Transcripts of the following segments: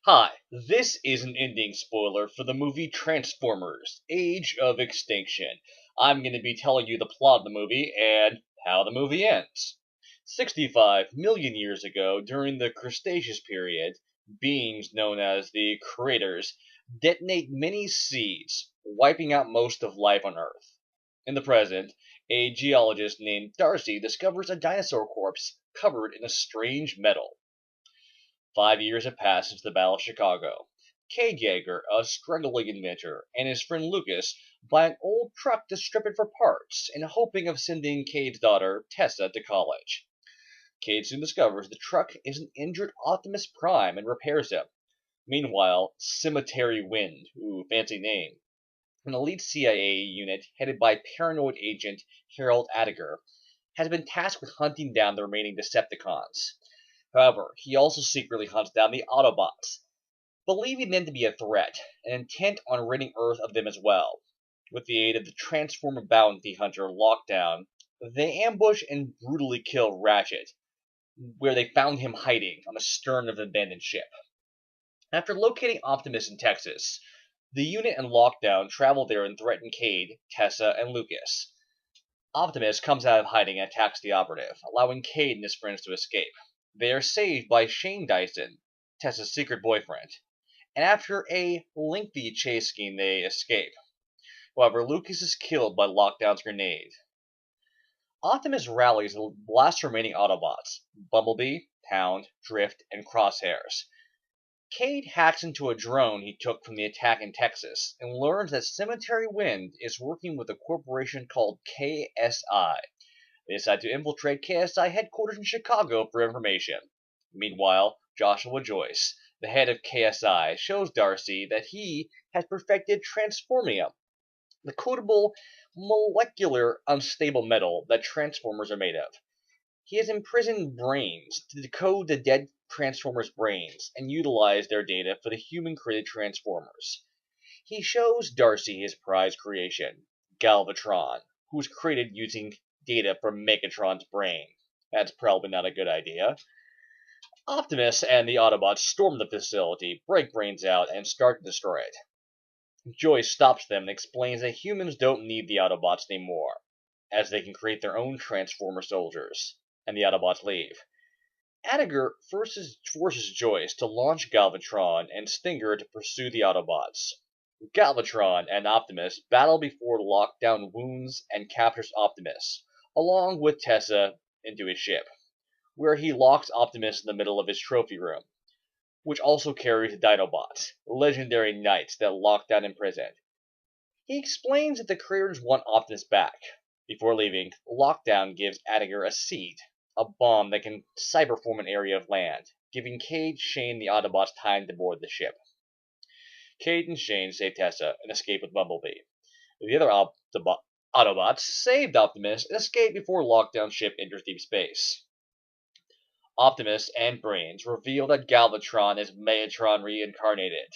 Hi, this is an ending spoiler for the movie Transformers Age of Extinction. I'm going to be telling you the plot of the movie and how the movie ends. 65 million years ago, during the Cretaceous Period, beings known as the Creators detonate many seeds, wiping out most of life on Earth. In the present, a geologist named Darcy discovers a dinosaur corpse covered in a strange metal. 5 years have passed since the Battle of Chicago. Cade Yeager, a struggling inventor, and his friend Lucas buy an old truck to strip it for parts in hoping of sending Cade's daughter, Tessa, to college. Cade soon discovers the truck is an injured Optimus Prime and repairs him. Meanwhile, Cemetery Wind, ooh, fancy name, an elite CIA unit headed by paranoid agent Harold Attinger, has been tasked with hunting down the remaining Decepticons. However, he also secretly hunts down the Autobots, believing them to be a threat, and intent on ridding Earth of them as well. With the aid of the Transformer bounty hunter Lockdown, they ambush and brutally kill Ratchet, where they found him hiding on the stern of an abandoned ship. After locating Optimus in Texas, the unit and Lockdown travel there and threaten Cade, Tessa, and Lucas. Optimus comes out of hiding and attacks the operative, allowing Cade and his friends to escape. They are saved by Shane Dyson, Tessa's secret boyfriend, and after a lengthy chase scheme, they escape. However, Lucas is killed by Lockdown's grenade. Optimus rallies the last remaining Autobots, Bumblebee, Hound, Drift, and Crosshairs. Cade hacks into a drone he took from the attack in Texas and learns that Cemetery Wind is working with a corporation called KSI. They decide to infiltrate KSI headquarters in Chicago for information. Meanwhile, Joshua Joyce, the head of KSI, shows Darcy that he has perfected transformium, the codable molecular unstable metal that Transformers are made of. He has imprisoned brains to decode the dead Transformers' brains and utilize their data for the human-created Transformers. He shows Darcy his prized creation, Galvatron, who was created using data from Megatron's brain. That's probably not a good idea. Optimus and the Autobots storm the facility, break brains out, and start to destroy it. Joyce stops them and explains that humans don't need the Autobots anymore, as they can create their own Transformer soldiers, and the Autobots leave. Attinger forces Joyce to launch Galvatron and Stinger to pursue the Autobots. Galvatron and Optimus battle before Lockdown wounds and captures Optimus, along with Tessa, into his ship, where he locks Optimus in the middle of his trophy room, which also carries the Dinobots, legendary knights that Lockdown imprisoned. He explains that the creators want Optimus back. Before leaving, Lockdown gives Attinger a seed, a bomb that can cyberform an area of land, giving Cade, Shane, and the Autobots time to board the ship. Cade and Shane save Tessa and escape with Bumblebee. The other Autobots saved Optimus and escape before Lockdown's ship enters deep space. Optimus and Brains reveal that Galvatron is Megatron reincarnated,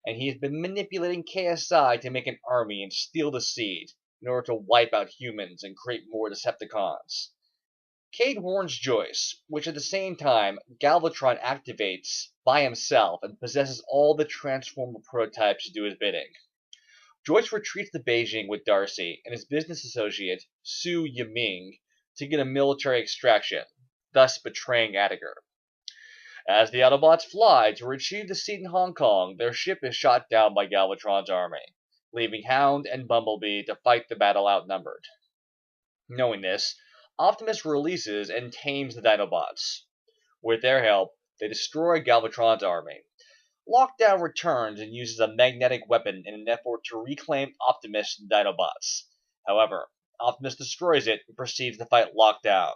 and he has been manipulating KSI to make an army and steal the seed in order to wipe out humans and create more Decepticons. Cade warns Joyce, which at the same time, Galvatron activates by himself and possesses all the Transformer prototypes to do his bidding. Joyce retreats to Beijing with Darcy and his business associate, Su Yiming, to get a military extraction, thus betraying Attinger. As the Autobots fly to retrieve the seed in Hong Kong, their ship is shot down by Galvatron's army, leaving Hound and Bumblebee to fight the battle outnumbered. Knowing this, Optimus releases and tames the Dinobots. With their help, they destroy Galvatron's army. Lockdown returns and uses a magnetic weapon in an effort to reclaim Optimus and Dinobots. However, Optimus destroys it and proceeds to fight Lockdown.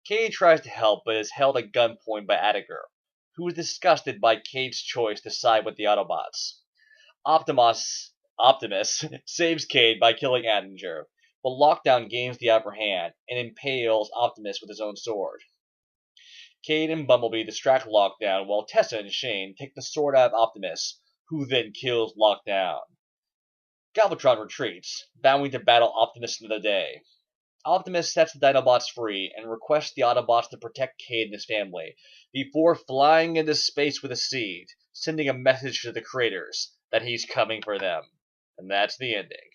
Cade tries to help but is held at gunpoint by Attinger, who is disgusted by Cade's choice to side with the Autobots. Optimus saves Cade by killing Attinger, but Lockdown gains the upper hand and impales Optimus with his own sword. Cade and Bumblebee distract Lockdown while Tessa and Shane take the sword out of Optimus, who then kills Lockdown. Galvatron retreats, vowing to battle Optimus another day. Optimus sets the Dinobots free and requests the Autobots to protect Cade and his family, before flying into space with a seed, sending a message to the creators that he's coming for them. And that's the ending.